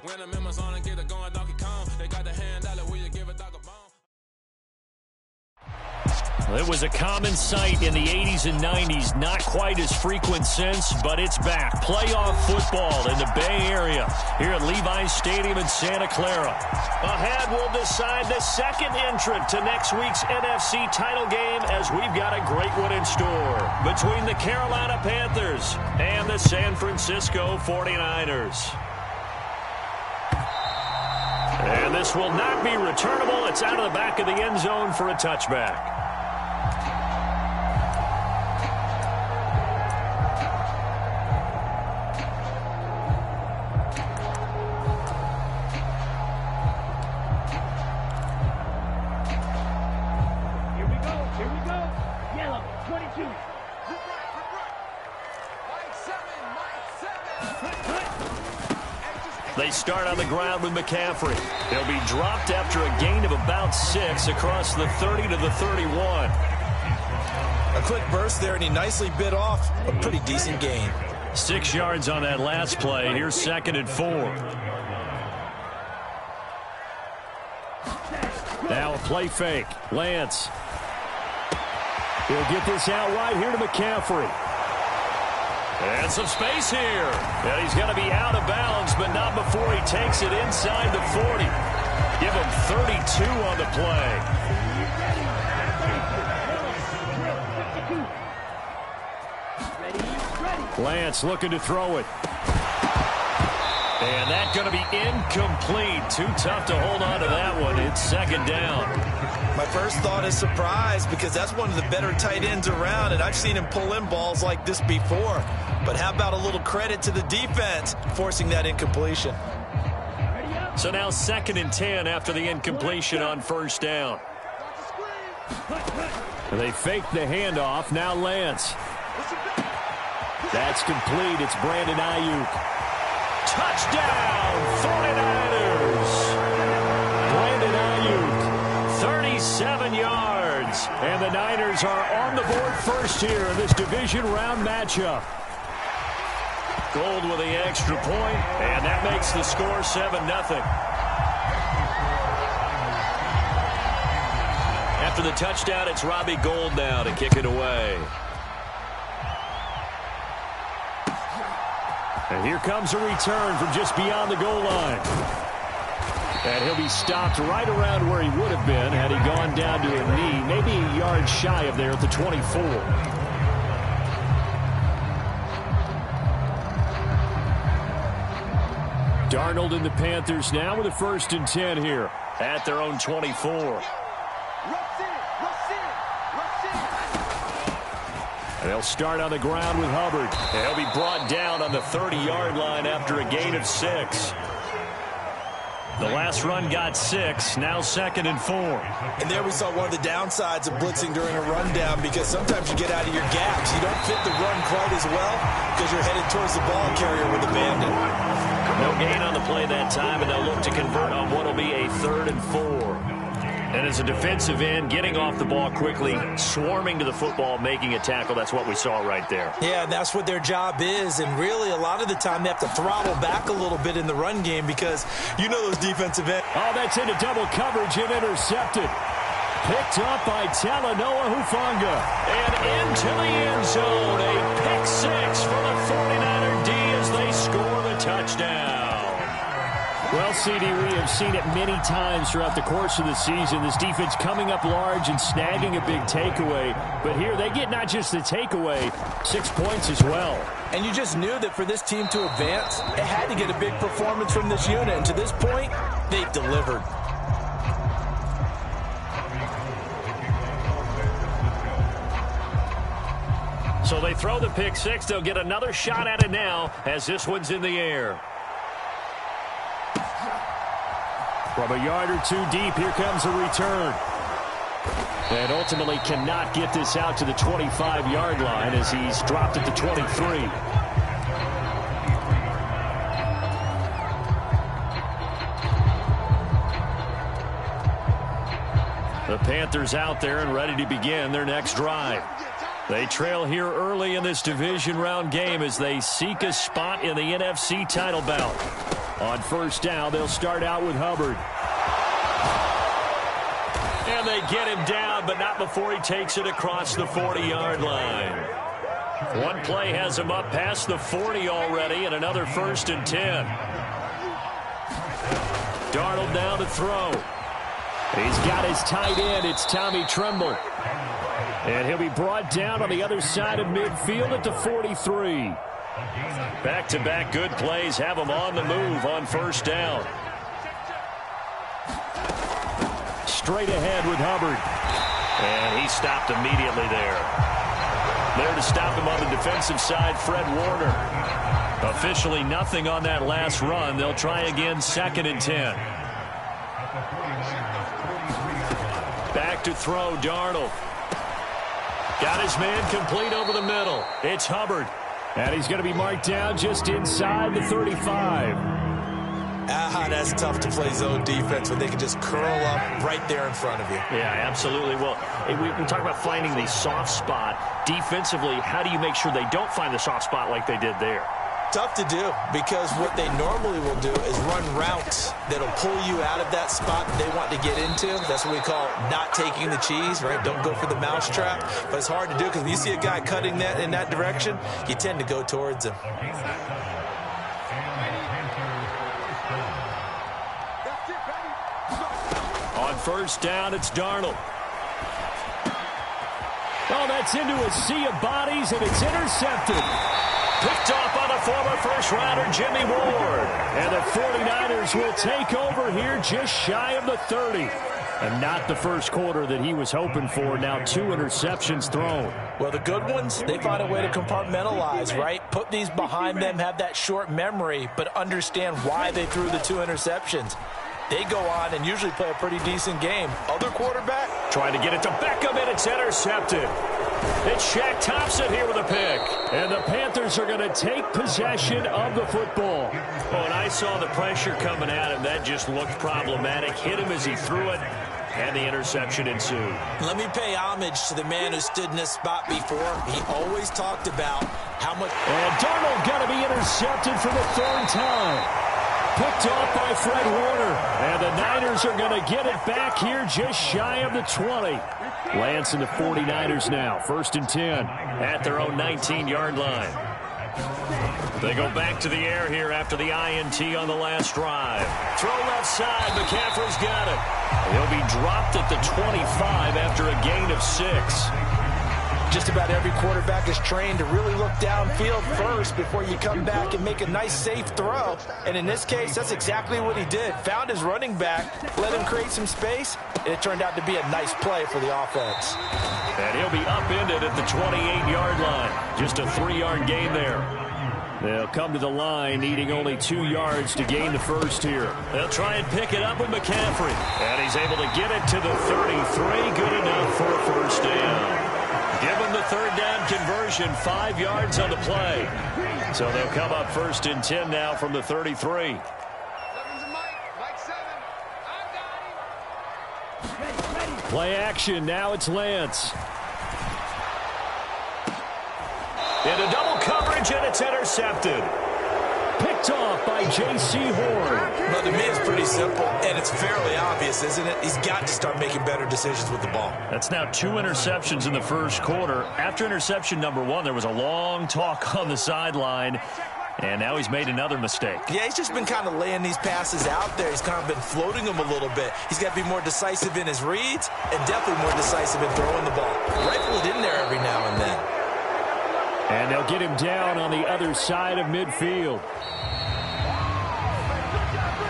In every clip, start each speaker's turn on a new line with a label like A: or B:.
A: When the members on and get it going, Donkey Kong. They got the hand out, will you give a dog a bone?
B: It was a common sight in the 80s and 90s. Not quite as frequent since, but it's back. Playoff football in the Bay Area here at Levi's Stadium in Santa Clara. Ahead, we'll decide the second entrant to next week's NFC title game as we've got a great one in store between the Carolina Panthers and the San Francisco 49ers. And this will not be returnable. It's out of the back of the end zone for a touchback. They start on the ground with McCaffrey. He'll be dropped after a gain of about 6 across the 30 to the 31.
C: A quick burst there, and he nicely bit off a pretty decent gain.
B: 6 yards on that last play. Here's 2nd and 4. Now a play fake. Lance. He'll get this out right here to McCaffrey. And some space here. And he's going to be out of bounds, but not before he takes it inside the 40. Give him 32 on the play. Lance looking to throw it. And that's going to be incomplete. Too tough to hold on to that one. It's 2nd down.
C: My first thought is surprise because that's one of the better tight ends around, and I've seen him pull in balls like this before. But how about a little credit to the defense forcing that incompletion?
B: So now 2nd and 10 after the incompletion on 1st down. They fake the handoff. Now Lance. That's complete. It's Brandon Ayuk. Touchdown, 49ers. Brandon Ayuk, 37 yards. And the Niners are on the board first here in this division round matchup. Gold with the extra point, and that makes the score 7-0. After the touchdown, it's Robbie Gould now to kick it away. And here comes a return from just beyond the goal line. And he'll be stopped right around where he would have been had he gone down to a knee, maybe a yard shy of there at the 24. Darnold and the Panthers now with a 1st and 10 here at their own 24. They'll start on the ground with Hubbard. They'll be brought down on the 30-yard line after a gain of 6. The last run got 6, now 2nd and 4.
C: And there we saw one of the downsides of blitzing during a rundown because sometimes you get out of your gaps. You don't fit the run quite as well because you're headed towards the ball carrier with the bandit.
B: No gain on the play that time, and they'll look to convert on what will be a 3rd and 4. And as a defensive end, getting off the ball quickly, swarming to the football, making a tackle, that's what we saw right there.
C: Yeah, that's what their job is. And really, a lot of the time, they have to throttle back a little bit in the run game because you know those defensive ends.
B: Oh, that's into double coverage and intercepted. Picked up by Talanoa Hufanga. And into the end zone. A pick 6 for the 49er D as they score the touchdown. Well, CD, we have seen it many times throughout the course of the season. This defense coming up large and snagging a big takeaway. But here they get not just the takeaway, 6 points as well.
C: And you just knew that for this team to advance, it had to get a big performance from this unit. And to this point, they've delivered.
B: So they throw the pick 6. They'll get another shot at it now as this one's in the air. From a yard or 2 deep, here comes a return. And ultimately cannot get this out to the 25-yard line as he's dropped at the 23. The Panthers out there and ready to begin their next drive. They trail here early in this division round game as they seek a spot in the NFC title bout. On first down, they'll start out with Hubbard. And they get him down, but not before he takes it across the 40-yard line. One play has him up past the 40 already, and another 1st and 10. Darnold down to throw. He's got his tight end. It's Tommy Tremble. And he'll be brought down on the other side of midfield at the 43. Back-to-back good plays have him on the move on first down. Straight ahead with Hubbard. And he stopped immediately there. There to stop him on the defensive side, Fred Warner. Officially nothing on that last run. They'll try again, 2nd and 10. Back to throw, Darnold. Got his man complete over the middle. It's Hubbard. And he's going to be marked down just inside the 35.
C: That's tough to play zone defense when they can just curl up right there in front of you.
B: Yeah, absolutely. Well, we talk about finding the soft spot. Defensively, how do you make sure they don't find the soft spot like they did there?
C: Tough to do, because what they normally will do is run routes that'll pull you out of that spot that they want to get into. That's what we call not taking the cheese, right? Don't go for the mousetrap. But it's hard to do because when you see a guy cutting that in that direction, you tend to go towards him.
B: On first down, it's Darnold. Oh, that's into a sea of bodies, and it's intercepted. Picked off by the former first-rounder Jimmy Ward. And the 49ers will take over here just shy of the 30. And not the first quarter that he was hoping for. Now 2 interceptions thrown.
C: Well, the good ones, they find a way to compartmentalize, right? Put these behind them, have that short memory, but understand why they threw the 2 interceptions. They go on and usually play a pretty decent game. Other quarterback
B: trying to get it to Beckham, and it's intercepted. It's Shaq Thompson here with a pick. And the Panthers are going to take possession of the football. Oh, and I saw the pressure coming at him. That just looked problematic. Hit him as he threw it, and the interception ensued.
C: Let me pay homage to the man who stood in this spot before. He always talked about how much...
B: And Darnold got to be intercepted for the 3rd time. Picked off by Fred Warner. And the Niners are going to get it back here just shy of the 20. Lance and the 49ers now. 1st and 10 at their own 19-yard line. They go back to the air here after the INT on the last drive. Throw left side. McCaffrey's got it. He'll be dropped at the 25 after a gain of 6.
C: Just about every quarterback is trained to really look downfield first before you come back and make a nice, safe throw. And in this case, that's exactly what he did. Found his running back, let him create some space, and it turned out to be a nice play for the offense.
B: And he'll be upended at the 28-yard line. Just a 3-yard gain there. They'll come to the line needing only 2 yards to gain the first here. They'll try and pick it up with McCaffrey. And he's able to get it to the 33. Good enough for a first down. Give him the 3rd down conversion, 5 yards on the play. So they'll come up 1st and 10 now from the 33. Play action, now it's Lance. Into double coverage, and it's intercepted. Picked off by J.C. Horn.
C: Well, to me, it's pretty simple, and it's fairly obvious, isn't it? He's got to start making better decisions with the ball.
B: That's now 2 interceptions in the first quarter. After interception number 1, there was a long talk on the sideline, and now he's made another mistake.
C: Yeah, he's just been kind of laying these passes out there. He's kind of been floating them a little bit. He's got to be more decisive in his reads and definitely more decisive in throwing the ball. Rifle it in there every now and then.
B: And they'll get him down on the other side of midfield.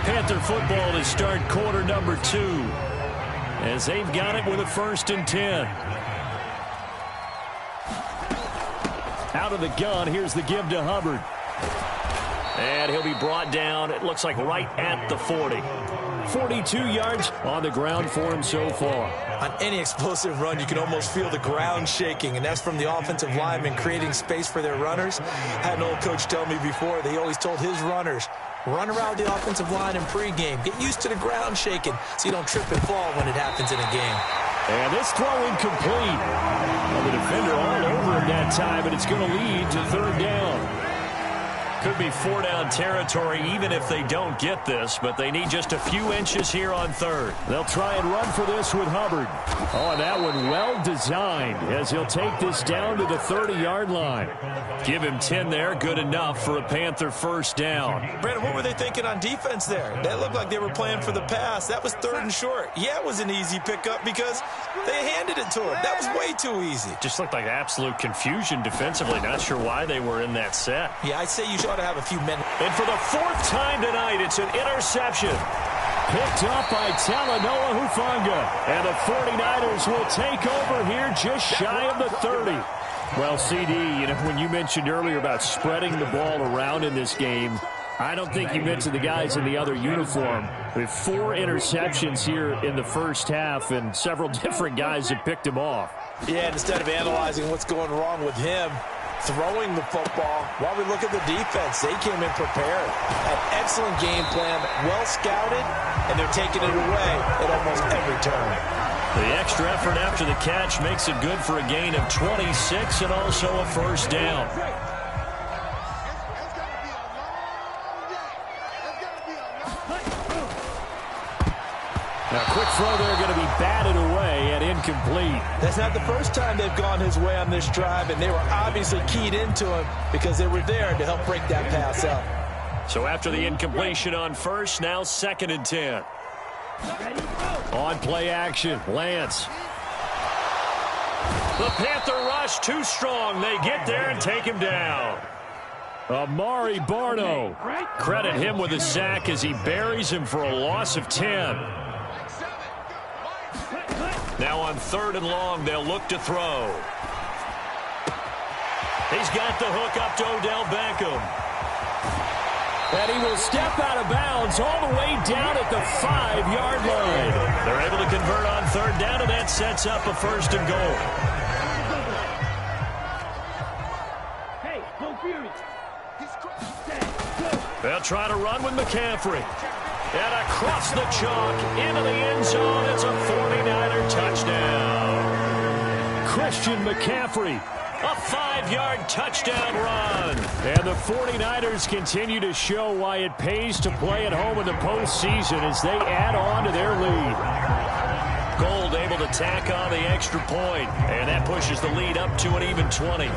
B: Panther football to start quarter number 2 as they've got it with a 1st and 10. Out of the gun, here's the give to Hubbard. And he'll be brought down, it looks like right at the 40. 42 yards on the ground for him so far.
C: On any explosive run, you can almost feel the ground shaking, and that's from the offensive linemen creating space for their runners. I had an old coach tell me before, they always told his runners, run around the offensive line in pregame. Get used to the ground shaking so you don't trip and fall when it happens in a game.
B: And this throw incomplete. Well, the defender all over him that time, but it's going to lead to 3rd down. Could be four-down territory even if they don't get this, but they need just a few inches here on third.
D: They'll try and run for this with Hubbard. Oh, and that one well designed as he'll take this down to the 30-yard line.
B: Give him 10 there, good enough for a Panther first down.
C: Brandon, what were they thinking on defense there? They looked like they were playing for the pass. That was 3rd and short. Yeah, it was an easy pickup because they handed it to him. That was way too easy.
B: Just looked like absolute confusion defensively. Not sure why they were in that set.
C: Yeah, I'd say you ought to have a few men.
B: And for the 4th time tonight, it's an interception.
D: Picked up by Talanoa Hufanga. And the 49ers will take over here just shy of the 30. Well, CD, when you mentioned earlier about spreading the ball around in this game, I don't think you mentioned the guys in the other uniform. With 4 interceptions here in the first half, and several different guys have picked him off.
C: Yeah, instead of analyzing what's going wrong with him, throwing the football, while we look at the defense, they came in prepared. An excellent game plan, well scouted, and they're taking it away at almost every turn.
B: The extra effort after the catch makes it good for a gain of 26 and also a first down.
D: Now, quick throw there going to be batted away and incomplete.
C: That's not the first time they've gone his way on this drive, and they were obviously keyed into him because they were there to help break that pass up.
B: So after the incompletion on first, now 2nd and 10.
D: On play action, Lance.
B: The Panther rush too strong. They get there and take him down.
D: Amari Barno.
B: Credit him with a sack as he buries him for a loss of 10. Now on 3rd and long, they'll look to throw. He's got the hook up to Odell Beckham.
D: And he will step out of bounds all the way down at the 5-yard line.
B: They're able to convert on 3rd down, and that sets up a 1st and goal. They'll try to run with McCaffrey. And across the chalk, into the end zone, it's a 49er touchdown.
D: Christian McCaffrey.
B: A 5-yard touchdown run.
D: And the 49ers continue to show why it pays to play at home in the postseason as they add on to their lead.
B: Gold able to tack on the extra point, and that pushes the lead up to an even 20.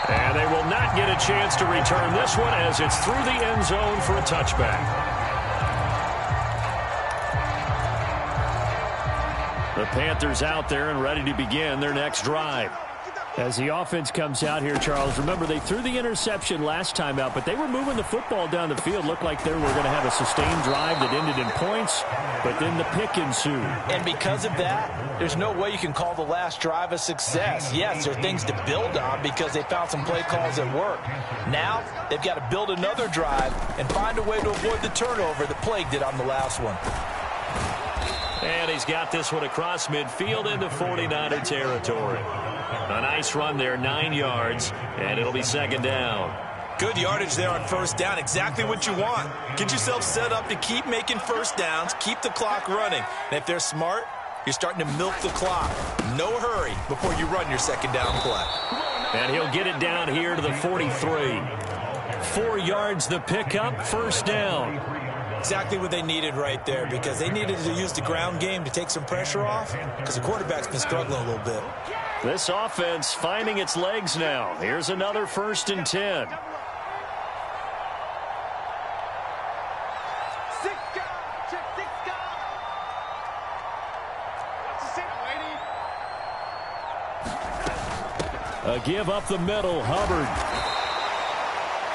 B: And they will not get a chance to return this one as it's through the end zone for a touchback. The Panthers out there and ready to begin their next drive.
D: As the offense comes out here, Charles, remember they threw the interception last time out, but they were moving the football down the field. Looked like they were going to have a sustained drive that ended in points, but then the pick ensued.
C: And because of that, there's no way you can call the last drive a success. Yes, there are things to build on because they found some play calls that work. Now, they've got to build another drive and find a way to avoid the turnover that plagued it on the last one.
B: And he's got this one across midfield into 49er territory. A nice run there, 9 yards, and it'll be 2nd down.
C: Good yardage there on 1st down, exactly what you want. Get yourself set up to keep making 1st downs, keep the clock running. And if they're smart, you're starting to milk the clock. No hurry before you run your 2nd down play.
B: And he'll get it down here to the 43. 4 yards the pickup, 1st down.
C: Exactly what they needed right there because they needed to use the ground game to take some pressure off because the quarterback's been struggling a little bit.
B: This offense finding its legs now. Here's another 1st and 10.
D: A give up the middle, Hubbard.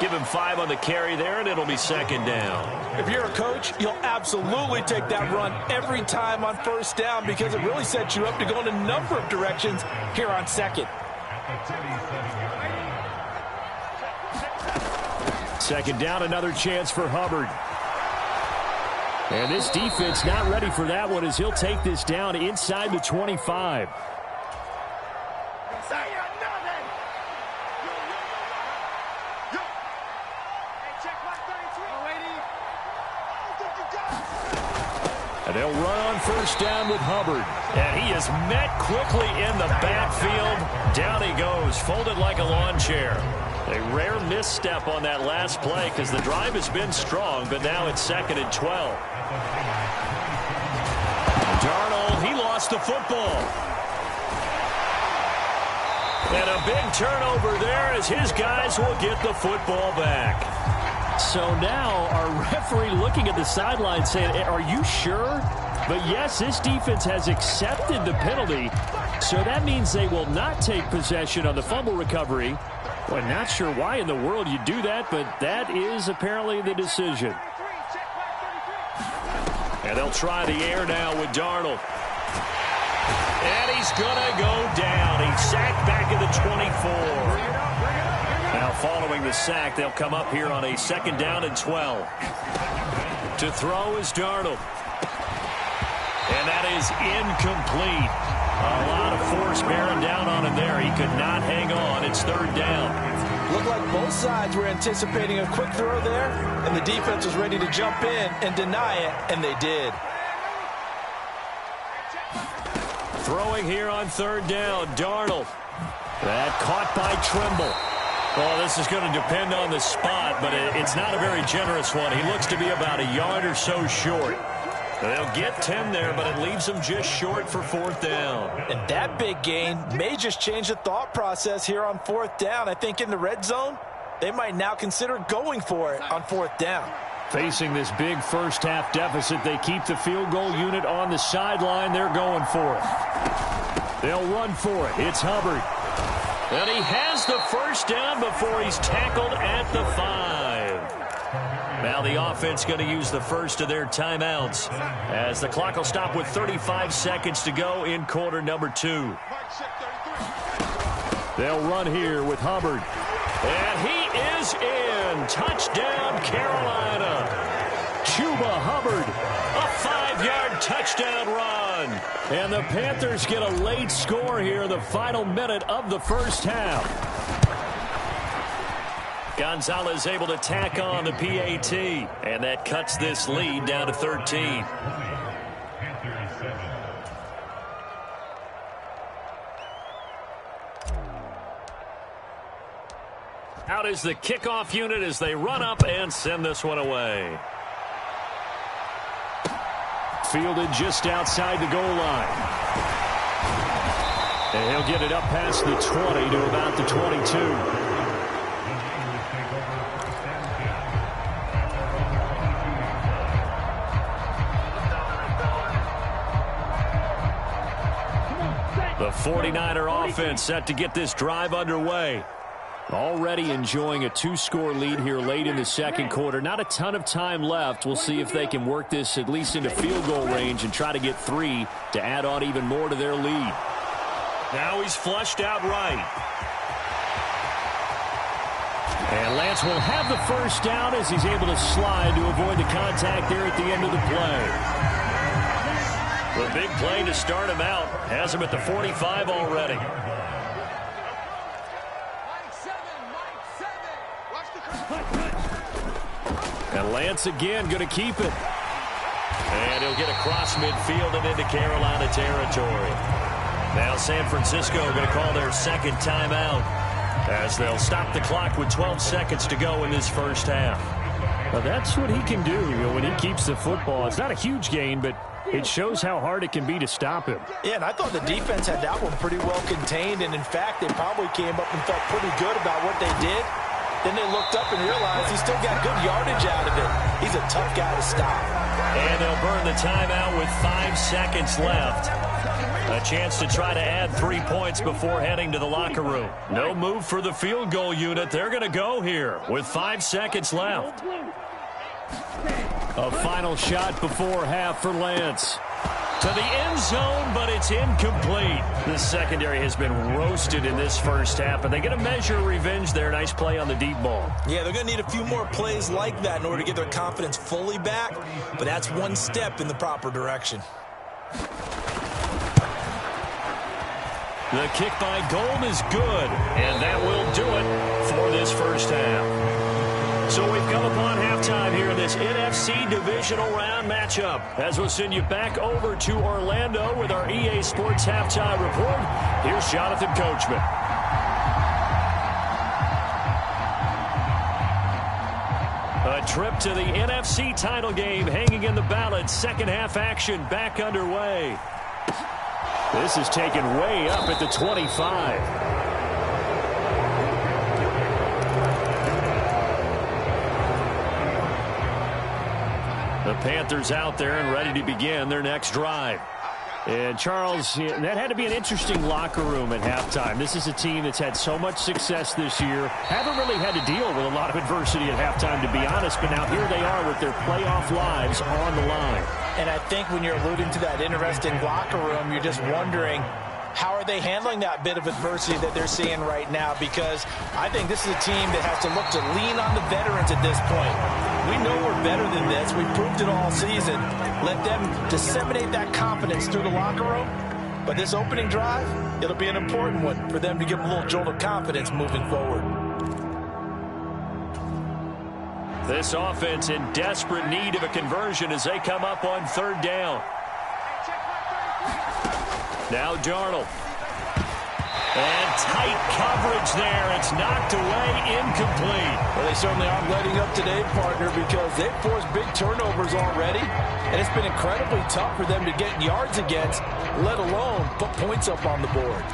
B: Give him 5 on the carry there, and it'll be 2nd down.
C: If you're a coach, you'll absolutely take that run every time on 1st down because it really sets you up to go in a number of directions here on 2nd.
D: 2nd down, another chance for Hubbard. And this defense not ready for that one as he'll take this down inside the 25.
B: And they'll run on first down with Hubbard. And he is met quickly in the backfield. Down he goes, folded like a lawn chair. A rare misstep on that last play because the drive has been strong, but now it's 2nd and 12. Darnold, he lost the football. And a big turnover there as his guys will get the football back. So now our referee looking at the sideline saying, are you sure? But yes, this defense has accepted the penalty. So that means they will not take possession on the fumble recovery. Well, not sure why in the world you do that, but that is apparently the decision. And they'll try the air now with Darnold. And he's going to go down. He's sacked back at the 24. Now following the sack, they'll come up here on a 2nd down and 12. To throw is Darnold. And that is incomplete. A lot of force bearing down on him there. He could not hang on. It's 3rd down.
C: Looked like both sides were anticipating a quick throw there, and the defense was ready to jump in and deny it, and they did.
B: Throwing here on 3rd down, Darnold. That caught by Trimble. Well, this is going to depend on the spot, but it's not a very generous one. He looks to be about a yard or so short. They'll get 10 there, but it leaves them just short for 4th down.
C: And that big gain may just change the thought process here on 4th down. I think in the red zone, they might now consider going for it on 4th down.
B: Facing this big first-half deficit, they keep the field goal unit on the sideline. They're going for it. They'll run for it. It's Hubbard. And he has the first down before he's tackled at the 5. Now the offense going to use the first of their timeouts as the clock will stop with 35 seconds to go in quarter number 2. They'll run here with Hubbard. And he is in. Touchdown, Carolina. Chuba Hubbard, a 5-yard touchdown run. And the Panthers get a late score here in the final minute of the first half. Gonzalez able to tack on the PAT, and that cuts this lead down to 13. Out is the kickoff unit as they run up and send this one away. Fielded just outside the goal line. And he'll get it up past the 20 to about the 22. The 49er offense set to get this drive underway. Already enjoying a 2-score lead here late in the second quarter. Not a ton of time left. We'll see if they can work this at least into field goal range and try to get 3 to add on even more to their lead. Now he's flushed out right. And Lance will have the first down as he's able to slide to avoid the contact there at the end of the play. The big play to start him out has him at the 45 already. And Lance again going to keep it. And he'll get across midfield and into Carolina territory. Now San Francisco going to call their second timeout as they'll stop the clock with 12 seconds to go in this first half. Well, that's what he can do, when he keeps the football. It's not a huge gain, but it shows how hard it can be to stop him.
C: Yeah, and I thought the defense had that one pretty well contained, and in fact, they probably came up and felt pretty good about what they did. Then they looked up and realized he still got good yardage out of it. He's a tough guy to stop.
B: And they'll burn the timeout with 5 seconds left. A chance to try to add 3 points before heading to the locker room. No move for the field goal unit. They're going to go here with 5 seconds left. A final shot before half for Lance. To the end zone, but it's incomplete. The secondary has been roasted in this first half, and they get a measure of revenge there. Nice play on the deep ball.
C: Yeah, they're going to need a few more plays like that in order to get their confidence fully back, but that's one step in the proper direction.
B: The kick by Gold is good, and that will do it for this first half. So we've come upon half halftime here in this NFC Divisional Round matchup. As we'll send you back over to Orlando with our EA Sports Halftime Report, here's Jonathan Coachman. A trip to the NFC title game hanging in the balance. Second half action back underway. This is taken way up at the 25. The Panthers out there and ready to begin their next drive. And, Charles, that had to be an interesting locker room at halftime. This is a team that's had so much success this year. Haven't really had to deal with a lot of adversity at halftime, to be honest. But now here they are with their playoff lives on the line.
C: And I think when you're alluding to that interesting locker room, you're just wondering, how are they handling that bit of adversity that they're seeing right now? Because I think this is a team that has to look to lean on the veterans at this point. We know we're better than this. We proved it all season. Let them disseminate that confidence through the locker room. But this opening drive, it'll be an important one for them to give them a little jolt of confidence moving forward.
B: This offense in desperate need of a conversion as they come up on third down. Now Darnold. And tight coverage there. It's knocked away, incomplete.
C: Well, they certainly aren't letting up today, partner, because they've forced big turnovers already. And it's been incredibly tough for them to get yards against, let alone put points up on the board.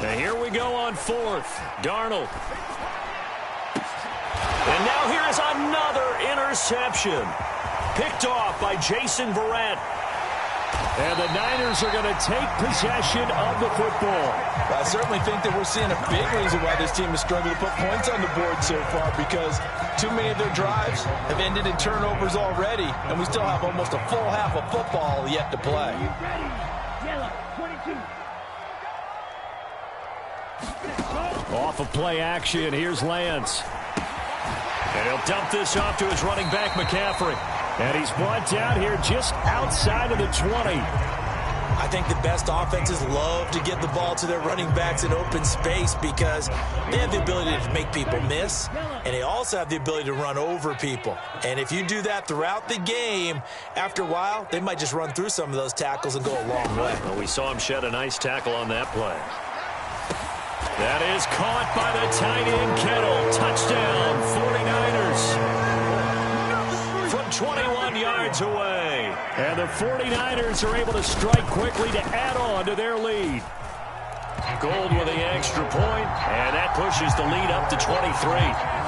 B: And here we go on fourth. Darnold. And now here is another interception. Picked off by Jason Verrett. And the Niners are going to take possession of the football.
C: I certainly think that we're seeing a big reason why this team has struggled to put points on the board so far, because too many of their drives have ended in turnovers already, and we still have almost a full half of football yet to play.
B: Off of play action, here's Lance. And he'll dump this off to his running back, McCaffrey. And he's brought down here just outside of the 20.
C: I think the best offenses love to get the ball to their running backs in open space because they have the ability to make people miss, and they also have the ability to run over people. And if you do that throughout the game, after a while, they might just run through some of those tackles and go a long way.
B: Well, we saw him shed a nice tackle on that play. That is caught by the tight end, Kittle. Touchdown, 49ers. From 21 yards away. And the 49ers are able to strike quickly to add on to their lead. Gold with the extra point, and that pushes the lead up to 23.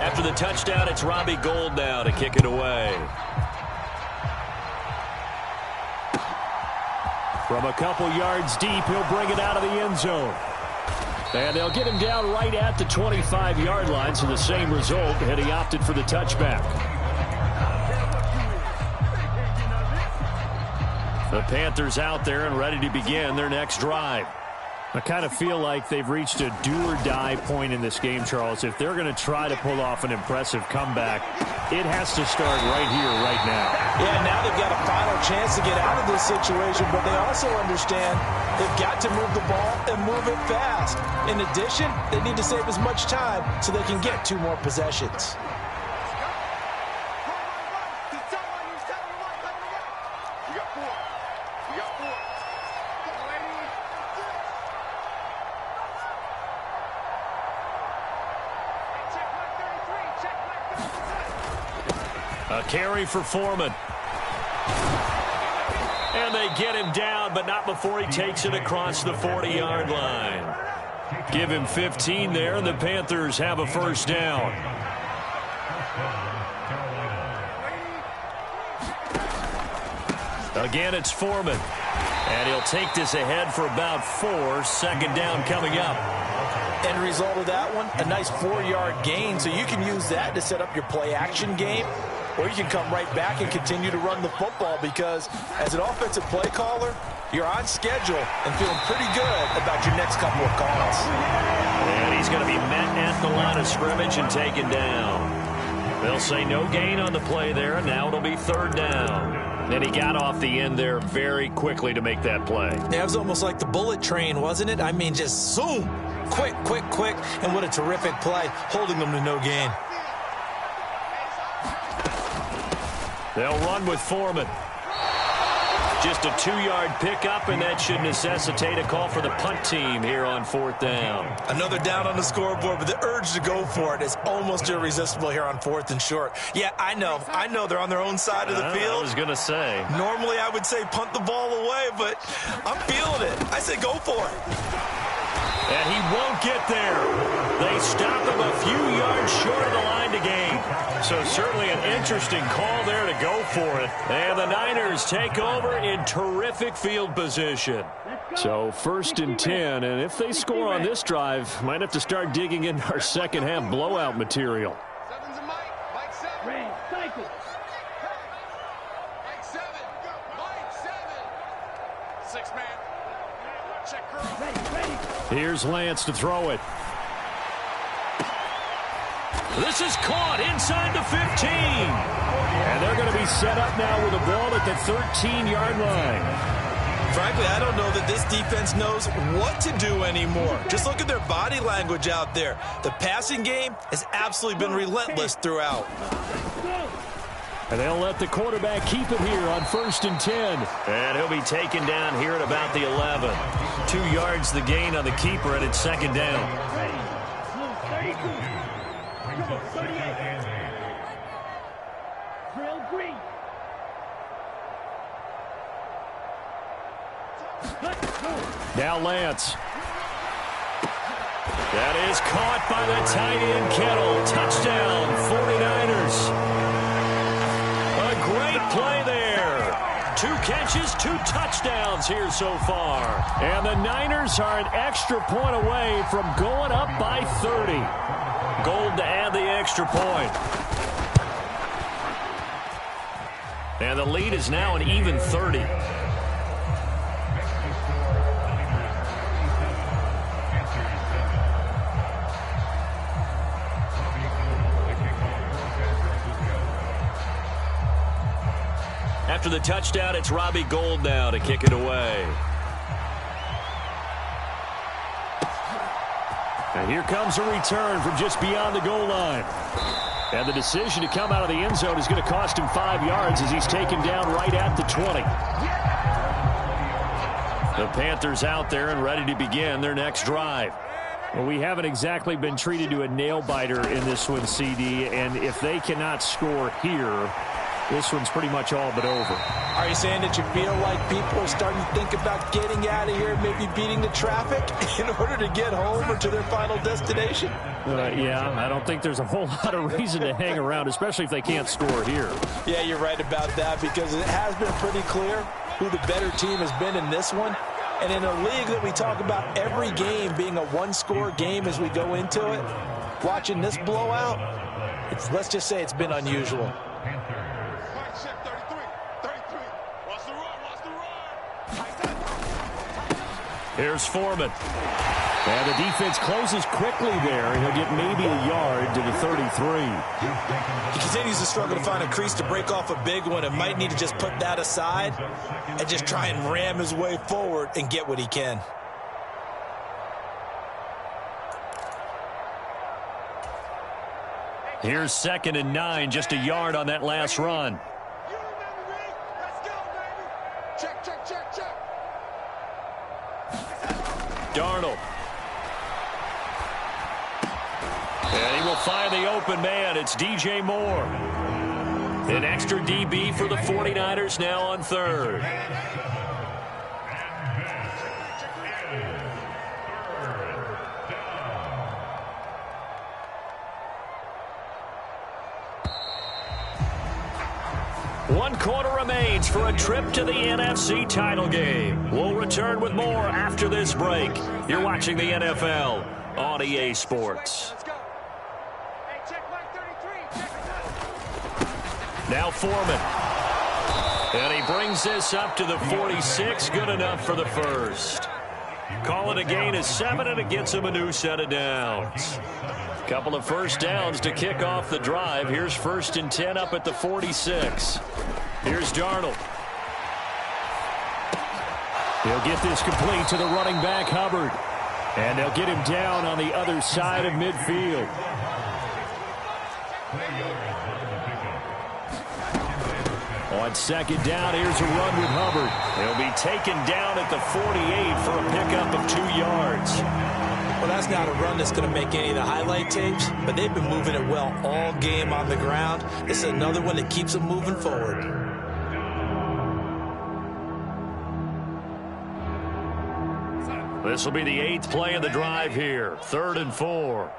B: After the touchdown, it's Robbie Gould now to kick it away. From a couple yards deep, he'll bring it out of the end zone. And they'll get him down right at the 25-yard line, so the same result, and he opted for the touchback. The Panthers out there and ready to begin their next drive. I kind of feel like they've reached a do-or-die point in this game, Charles. If they're going to try to pull off an impressive comeback, it has to start right here, right now.
C: Yeah, now they've got a final chance to get out of this situation, but they also understand they've got to move the ball and move it fast. In addition, they need to save as much time so they can get 2 more possessions.
B: A carry for Foreman. And they get him down, but not before he takes it across the 40-yard line. Give him 15 there, and the Panthers have a first down. Again, it's Foreman. And he'll take this ahead for about 4. Second down coming up.
C: End result of that one, a nice 4-yard gain, so you can use that to set up your play-action game. Or you can come right back and continue to run the football because as an offensive play caller, You're on schedule and feeling pretty good about your next couple of calls.
B: And he's going to be met at the line of scrimmage and taken down. They'll say no gain on the play there, and now it'll be third down. And he got off the end there very quickly to make that play.
C: Yeah, it was almost like the bullet train, wasn't it? I mean, just zoom. Quick, quick, quick. And what a terrific play, holding them to no gain.
B: They'll run with Foreman. Just a 2-yard pickup, and that should necessitate a call for the punt team here on fourth down.
C: Another down on the scoreboard, but the urge to go for it is almost irresistible here on fourth and short. Yeah, I know they're on their own side of the field.
B: I was going to say.
C: Normally I would say punt the ball away, but I'm feeling it. I say go for it.
B: And he won't get there. They stop him a few yards short of the line to gain. So certainly an interesting call there to go for it. And the Niners take over in terrific field position.
D: So 1st and 10, and if they score on this drive, might have to start digging into our second half blowout material. Here's Lance to throw it.
B: This is caught inside the 15.
D: And they're going to be set up now with a ball at the 13-yard line.
C: Frankly, I don't know that this defense knows what to do anymore. Just look at their body language out there. The passing game has absolutely been relentless throughout.
D: And they'll let the quarterback keep it here on 1st and 10.
B: And he'll be taken down here at about the 11. 2 yards the gain on the keeper, and it's second down.
D: Now Lance.
B: That is caught by the tight end Kittle. Touchdown, 49ers. A great play there. 2 catches, 2 touchdowns here so far.
D: And the Niners are an extra point away from going up by 30.
B: Gold to add the extra point. And the lead is now an even 30. After the touchdown, it's Robbie Gould now to kick it away.
D: And here comes a return from just beyond the goal line. And the decision to come out of the end zone is going to cost him 5 yards as he's taken down right at the 20. The Panthers out there and ready to begin their next drive. Well, we haven't exactly been treated to a nail-biter in this one, CD, and if they cannot score here, this one's pretty much all but over.
C: Are you saying that you feel like people are starting to think about getting out of here, maybe beating the traffic in order to get home or to their final destination?
D: Yeah, I don't think there's a whole lot of reason to hang around, especially if they can't score here.
C: Yeah, you're right about that because it has been pretty clear who the better team has been in this one. And in a league that we talk about every game being a one-score game as we go into it, watching this blowout, let's just say it's been unusual.
B: Here's Foreman.
D: And the defense closes quickly there, and he'll get maybe a yard to the 33.
C: He continues to struggle to find a crease to break off a big one and might need to just put that aside and just try and ram his way forward and get what he can.
B: Here's 2nd and 9, just a yard on that last run. Darnold. And he will find the open man. It's DJ Moore. An extra DB for the 49ers now on 3rd. One quarter remains for a trip to the NFC title game. We'll return with more after this break. You're watching the NFL on EA Sports. Now Foreman. And he brings this up to the 46. Good enough for the first. Call it a gain of 7, and it gets him a new set of downs. Couple of first downs to kick off the drive. Here's 1st and 10 up at the 46. Here's Darnold. He'll get this complete to the running back, Hubbard. And they'll get him down on the other side of midfield. On 2nd down, here's a run with Hubbard. He'll be taken down at the 48 for a pickup of 2 yards.
C: Well, that's not a run that's going to make any of the highlight tapes, but they've been moving it well all game on the ground. This is another one that keeps them moving forward.
B: This will be the 8th play of the drive here. 3rd and 4.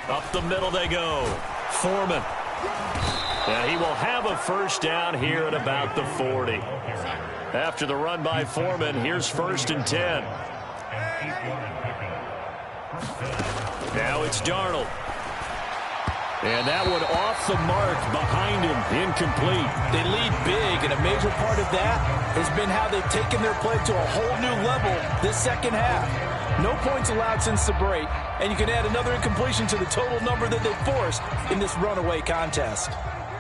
B: Up the middle they go. Foreman. And he will have a first down here at about the 40. After the run by Foreman, here's 1st and 10. Now it's Darnold. And that one off the mark behind him, incomplete.
C: They lead big, and a major part of that has been how they've taken their play to a whole new level this second half. No points allowed since the break, and you can add another incompletion to the total number that they forced in this runaway contest.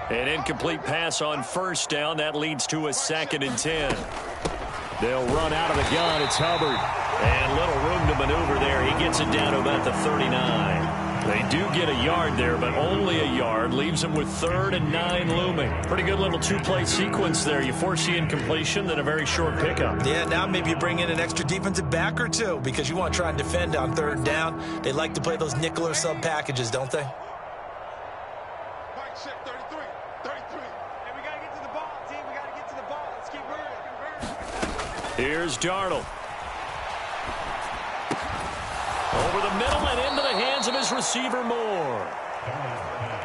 B: An incomplete pass on 1st down. That leads to a 2nd and 10. They'll run out of the gun. It's Hubbard. And little room to maneuver there. He gets it down to about the 39. They do get a yard there, but only a yard. Leaves them with 3rd and 9 looming. Pretty good little 2-play sequence there. You force the incompletion, then a very short pickup.
C: Yeah, now maybe you bring in an extra defensive back or two because you want to try and defend on 3rd down. They like to play those nickel or sub packages, don't they?
B: Here's Darnold. Over the middle and into the hands of his receiver, Moore.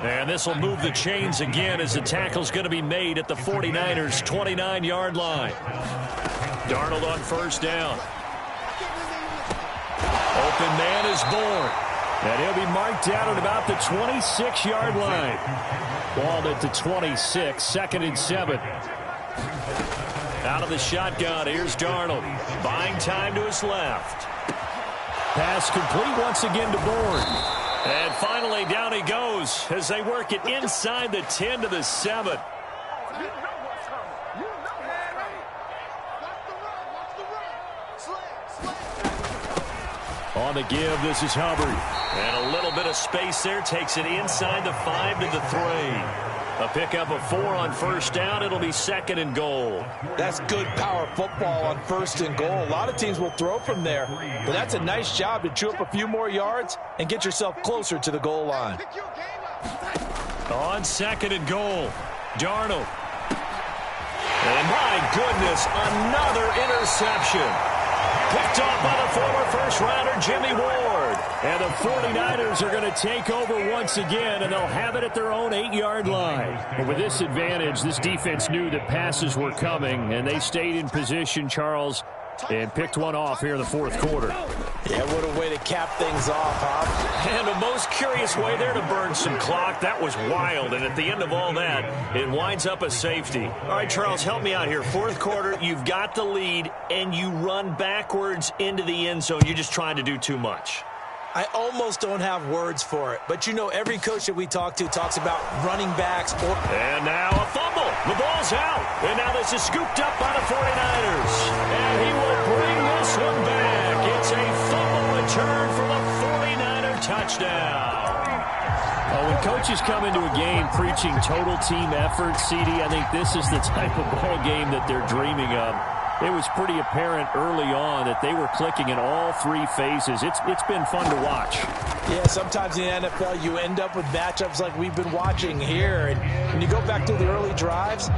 B: And this will move the chains again as the tackle's going to be made at the 49ers' 29-yard line. Darnold on 1st down. Open man is born. And he'll be marked down at about the 26-yard line. Ball at the 26, 2nd and 7. Out of the shotgun, here's Darnold. Buying time to his left. Pass complete once again to Bourne. And finally, down he goes as they work it inside the 10 to the 7. On the give, this is Hubbard. And a little bit of space there. Takes it inside the 5 to the 3. A pickup of 4 on 1st down. It'll be 2nd and goal.
C: That's good power football on 1st and goal. A lot of teams will throw from there, but that's a nice job to chew up a few more yards and get yourself closer to the goal line.
B: On 2nd and goal, Darnold. And my goodness, another interception. Picked off by the former first-rounder Jimmy Ward. And the 49ers are going to take over once again, and they'll have it at their own 8-yard line. But with this advantage, this defense knew that passes were coming, and they stayed in position, Charles, and picked one off here in the 4th quarter.
C: Yeah, what a way to cap things off, huh?
B: And a most curious way there to burn some clock. That was wild, and at the end of all that, it winds up a safety. All right, Charles, help me out here. 4th quarter, you've got the lead, and you run backwards into the end zone. You're just trying to do too much.
C: I almost don't have words for it, but you know every coach that we talk to talks about running backs.
B: And now a fumble. The ball's out. And now this is scooped up by the 49ers. And he will bring this one back. It's a fumble return for the 49er touchdown.
D: Oh, when coaches come into a game preaching total team effort, CD, I think this is the type of ball game that they're dreaming of. It was pretty apparent early on that they were clicking in all 3 phases. It's been fun to watch.
C: Yeah, sometimes in the NFL you end up with matchups like we've been watching here. And when you go back to the early drives,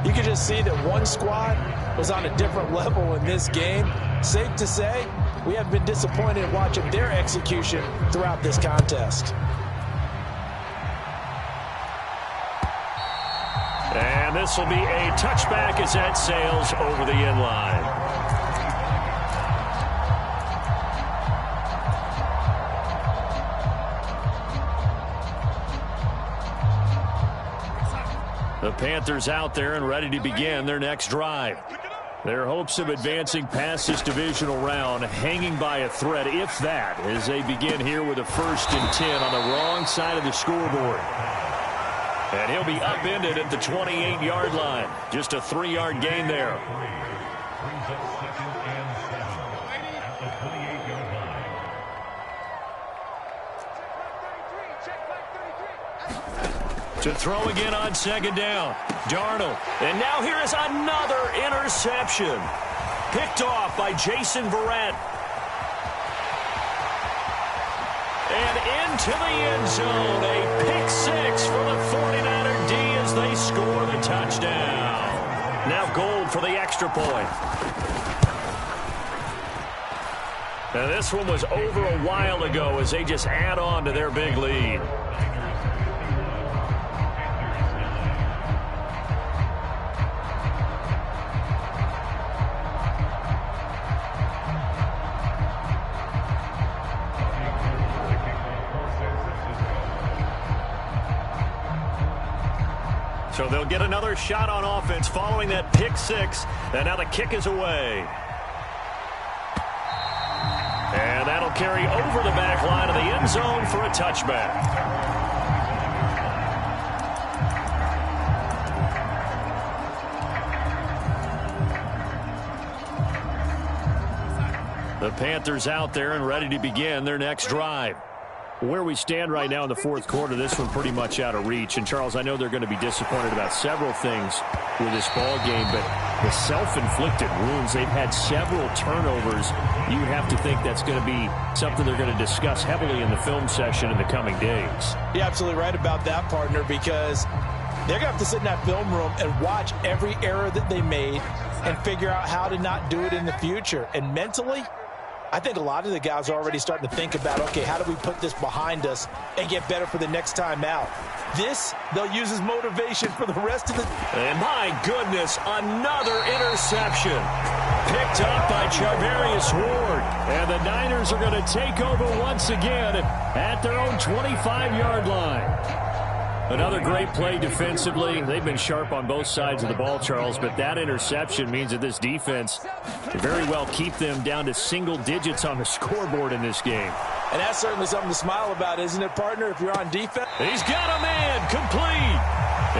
C: you can just see that one squad was on a different level in this game. Safe to say, we have been disappointed watching their execution throughout this contest.
B: And this will be a touchback as that sails over the end line. The Panthers out there and ready to begin their next drive. Their hopes of advancing past this divisional round hanging by a thread, if that, as they begin here with a 1st and 10 on the wrong side of the scoreboard. And he'll be upended at the 28-yard line. Just a 3-yard gain there. To throw again on 2nd down. Darnold. And now here is another interception. Picked off by Jason Verrett. And into the end zone. A pick 6 for the 49er D as they score the touchdown. Now Gold for the extra point. Now this one was over a while ago as they just add on to their big lead. So they'll get another shot on offense following that pick 6. And now the kick is away. And that'll carry over the back line of the end zone for a touchback. The Panthers out there and ready to begin their next drive. Where we stand right now in the 4th quarter, this one pretty much out of reach. And, Charles, I know they're going to be disappointed about several things with this ball game, but the self-inflicted wounds, they've had several turnovers. You would have to think that's going to be something they're going to discuss heavily in the film session in the coming days.
C: You're absolutely right about that, partner, because they're going to have to sit in that film room and watch every error that they made and figure out how to not do it in the future. And mentally, I think a lot of the guys are already starting to think about, okay, how do we put this behind us and get better for the next time out? This, they'll use as motivation for the rest of the...
B: And my goodness, another interception. Picked up by Charvarius Ward. And the Niners are going to take over once again at their own 25-yard line. Another great play defensively. They've been sharp on both sides of the ball, Charles, but that interception means that this defense can very well keep them down to single digits on the scoreboard in this game.
C: And that's certainly something to smile about, isn't it, partner, if you're on defense?
B: He's got a man, complete.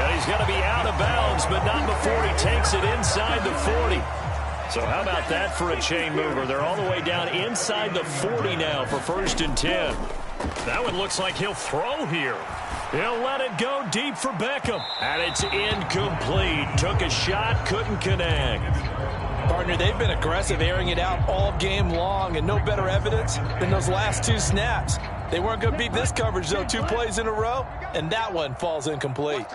B: And he's going to be out of bounds, but not before he takes it inside the 40. So how about that for a chain mover? They're all the way down inside the 40 now for 1st and 10. That one looks like he'll throw here. He'll let it go deep for Beckham. And it's incomplete. Took a shot, couldn't connect.
C: Partner, they've been aggressive, airing it out all game long, and no better evidence than those last 2 snaps. They weren't going to beat this coverage, though, 2 plays in a row, and that one falls incomplete.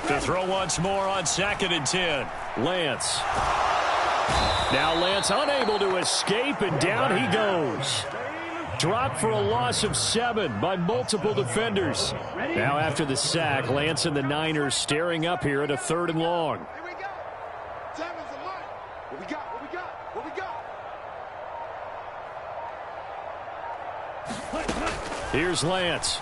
B: To throw once more on 2nd and 10. Lance. Now Lance unable to escape, and down he goes. Dropped for a loss of 7 by multiple defenders. Now after the sack, Lance and the Niners staring up here at a 3rd and long.
E: Here we go. 7's the line. What we got? What we got? What we got?
B: Here's Lance.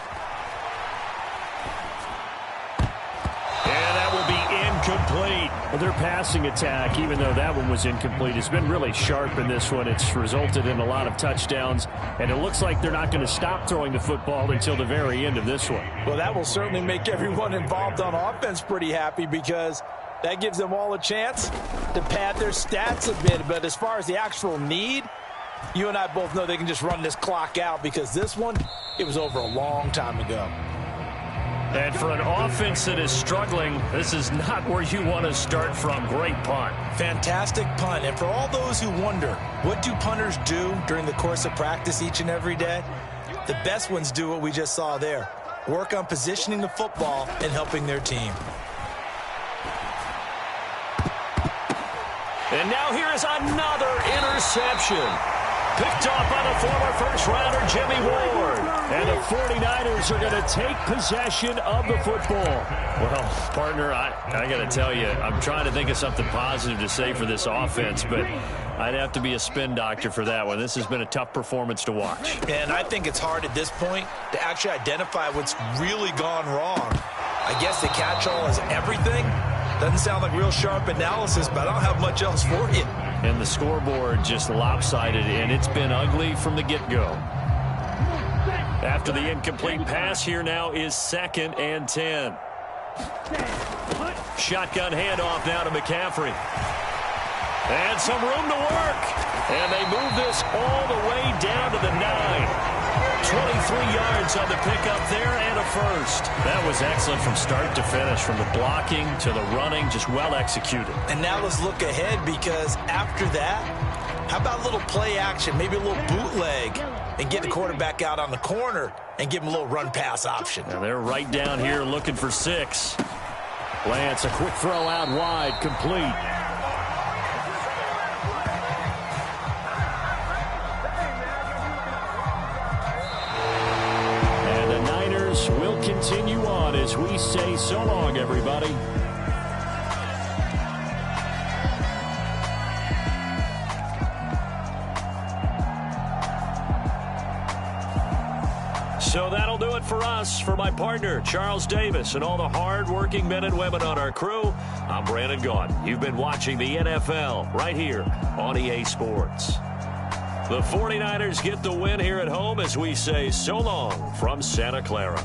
B: And that will be incomplete. Well, their passing attack, even though that one was incomplete, has been really sharp in this one. It's resulted in a lot of touchdowns, and it looks like they're not going to stop throwing the football until the very end of this one.
C: Well, that will certainly make everyone involved on offense pretty happy, because that gives them all a chance to pad their stats a bit. But as far as the actual need, you and I both know they can just run this clock out, because this one, it was over a long time ago.
B: And for an offense that is struggling, this is not where you want to start from. Great punt.
C: Fantastic punt. And for all those who wonder, what do punters do during the course of practice each and every day? The best ones do what we just saw there. Work on positioning the football and helping their team.
B: And now here is another interception. Picked off by the former first-rounder Jimmy Ward. And the 49ers are going to take possession of the football.
D: Well, partner, I got to tell you, I'm trying to think of something positive to say for this offense, but I'd have to be a spin doctor for that one. This has been a tough performance to watch.
C: And I think it's hard at this point to actually identify what's really gone wrong. I guess the catch-all is everything. Doesn't sound like real sharp analysis, but I don't have much else for you.
D: And the scoreboard just lopsided, and it's been ugly from the get-go. After the incomplete pass, here now is 2nd and 10. Shotgun handoff now to McCaffrey. And some room to work. And they move this all the way down to the 9. 23 yards on the pickup there and a first. That was excellent from start to finish, from the blocking to the running, just well executed.
C: And now let's look ahead, because after that, how about a little play action, maybe a little bootleg, and get the quarterback out on the corner and give him a little run-pass option.
D: Now they're right down here looking for 6.
B: Lance, a quick throw out wide, complete. And the Niners will continue on as we say so long, everybody.
D: So that'll do it for us. For my partner, Charles Davis, and all the hard-working men and women on our crew, I'm Brandon Gaudin. You've been watching the NFL right here on EA Sports. The 49ers get the win here at home as we say so long from Santa Clara.